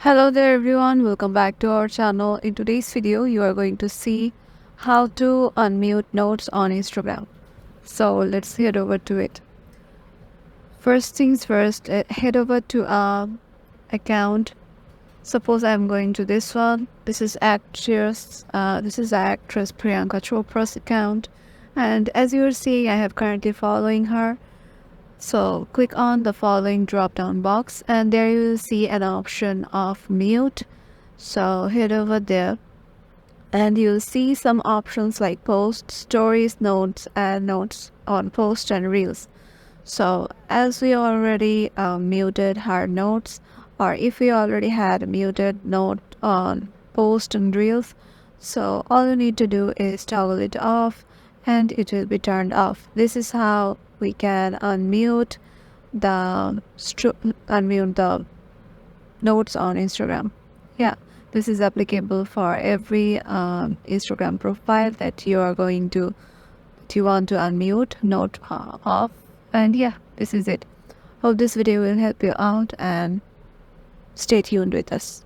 Hello there everyone, welcome back to our channel. In today's video, you are going to see how to unmute notes on Instagram. So let's head over to it. First things first, head over to our account. Suppose I'm going to this one. This is actress Priyanka Chopra's account. And as you are seeing, I have currently following her. So click on the following drop down box and there you will see an option of mute. So head over there and you'll see some options like post, stories, notes, and notes on post and reels. So as we already muted her notes, or if we already had a muted note on post and reels, so all you need to do is toggle it off and it will be turned off. This is how we can unmute the notes on Instagram. Yeah, this is applicable for every Instagram profile that you want to unmute note off. And yeah, this is it. Hope this video will help you out and stay tuned with us.